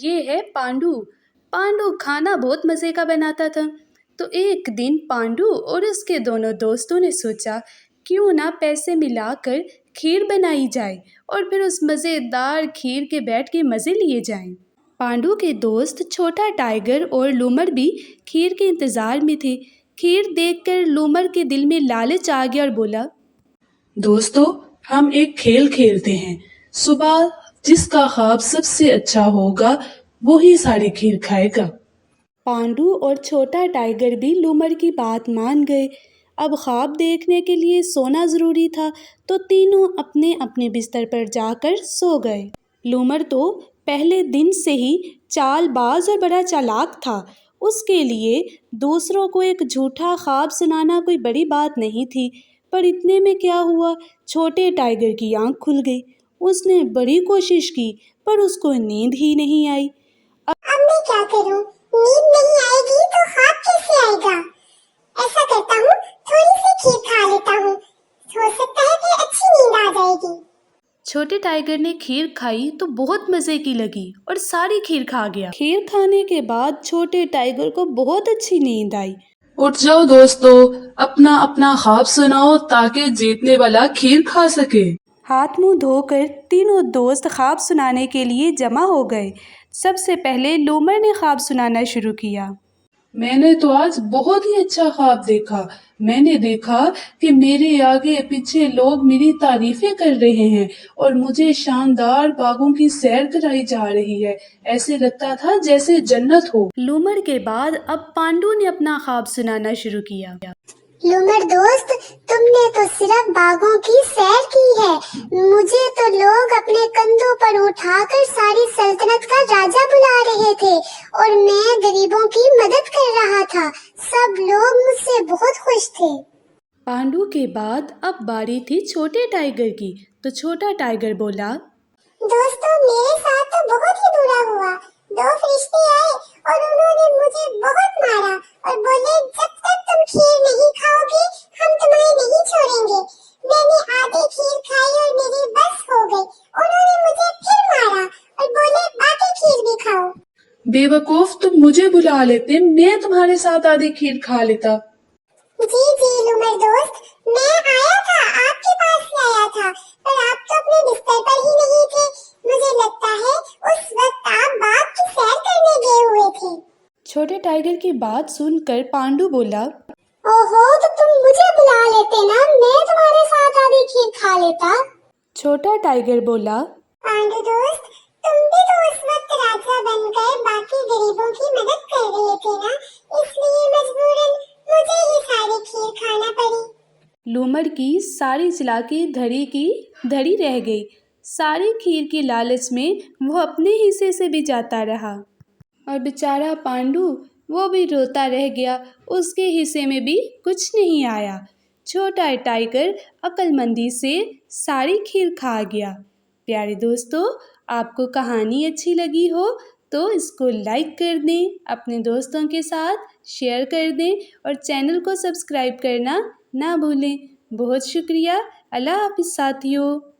یہ ہے پانڈو۔ پانڈو کھانا بہت مزے کا بناتا تھا۔ تو ایک دن پانڈو اور اس کے دونوں دوستوں نے سوچا کیوں نہ پیسے ملا کر کھیر بنائی جائے اور پھر اس مزیدار کھیر کے بیٹھ کے مزے لیے جائیں۔ پانڈو کے دوست چھوٹا ٹائیگر اور لومڑ بھی کھیر کے انتظار میں تھے۔ کھیر دیکھ کر لومڑ کے دل میں لالچ آ گیا اور بولا، دوستو، ہم ایک کھیل کھیلتے ہیں۔ صبح جس کا خواب سب سے اچھا ہوگا وہی ساری کھیر کھائے گا۔ پانڈو اور چھوٹا ٹائیگر بھی لومڑ کی بات مان گئے۔ اب خواب دیکھنے کے لیے سونا ضروری تھا تو تینوں اپنے اپنے بستر پر جا کر سو گئے۔ لومڑ تو پہلے دن سے ہی چال باز اور بڑا چالاک تھا۔ اس کے لیے دوسروں کو ایک جھوٹا خواب سنانا کوئی بڑی بات نہیں تھی۔ پر اتنے میں کیا ہوا، چھوٹے ٹائیگر کی آنکھ کھل گئی۔ اس نے بڑی کوشش کی پر اس کو نیند ہی نہیں آئی۔ اب میں کیا کروں؟ نیند نہیں آئے گی تو خواب کیسے آئے گا؟ ایسا کرتا ہوں، تھوڑی سی کھیر کھا لیتا ہوں، ہو سکتا ہے کہ اچھی نیند آ جائے گی۔ چھوٹے ٹائیگر نے کھیر کھائی تو بہت مزے کی لگی اور ساری کھیر کھا گیا۔ کھیر کھانے کے بعد چھوٹے ٹائیگر کو بہت اچھی نیند آئی۔ اٹھ جاؤ دوستو، اپنا اپنا خواب سناؤ تاکہ جیتنے والا کھیر کھا سکے۔ ہاتھ منہ دھو کر تینوں دوست خواب سنانے کے لیے جمع ہو گئے۔ سب سے پہلے لومڑ نے خواب سنانا شروع کیا۔ میں نے تو آج بہت ہی اچھا خواب دیکھا۔ میں نے دیکھا کہ میرے آگے پیچھے لوگ میری تعریفیں کر رہے ہیں اور مجھے شاندار باغوں کی سیر کرائی جا رہی ہے۔ ایسے لگتا تھا جیسے جنت ہو۔ لومڑ کے بعد اب پانڈو نے اپنا خواب سنانا شروع کیا۔ لومڑ دوست، تم نے تو صرف باغوں کی سیر کی ہے، مجھے تو لوگ اپنے کندھوں پر اٹھا کر ساری سلطنت کا راجا بلا رہے تھے اور میں غریبوں کی مدد کر رہا تھا۔ سب لوگ مجھ سے بہت خوش تھے۔ پانڈو کے بعد اب باری تھی چھوٹے ٹائیگر کی۔ تو چھوٹا ٹائیگر بولا، دوستو، میرے ساتھ تو بہت ہی برا ہوا۔ دو فرشتے آئے اور انہوں نے مجھے بہت مارا اور بولے جب تک تم کھیر نہیں کھاؤ گے ہم تمہیں نہیں چھوڑیں گے۔ میں نے آدھی کھیر کھائی اور میری بس ہو گئی۔ انہوں نے مجھے پھر مارا اور بولے باقی کھیر بھی کھاؤ۔ بے وقوف، تم مجھے بلا لیتے، میں تمہارے ساتھ آدھی کھیر کھا لیتا۔ جی لومڑ دوست، میں آیا تھا، آپ کے پاس ہی آیا تھا، پر آپ تو اپنے بستر پر ہی نہیں تھے۔ مجھے لگتا ہے اس وقت آپ باغ کی سیر کرنے گئے ہوئے تھے۔ چھوٹے ٹائیگر کی بات سن کر پانڈو بولا، اوہو، تو تم مجھے بلا لیتے نا، میں تمہارے ساتھ آدھی کھیر کھا لیتا۔ چھوٹا ٹائیگر بولا، پانڈو دوست، تم بھی تو اس وقت راجا بن کر باقی غریبوں کی مدد کر رہے تھے نا، اس لیے مجبوراً مجھے ہی ساری کھیر کھانا پڑی۔ لومڑ کی ساری چلاکی دھڑی کی دھڑی رہ گئی۔ ساری کھیر کی لالچ میں وہ اپنے حصے سے بھی جاتا رہا اور بیچارہ پانڈو وہ بھی روتا رہ گیا، اس کے حصے میں بھی کچھ نہیں آیا۔ چھوٹا ٹائیگر عقل مندی سے ساری کھیر کھا گیا۔ پیارے دوستو، آپ کو کہانی اچھی لگی ہو تو اس کو لائک کر دیں، اپنے دوستوں کے ساتھ شیئر کر دیں اور چینل کو سبسکرائب کرنا نہ بھولیں۔ بہت شکریہ۔ اللہ حافظ ساتھیو۔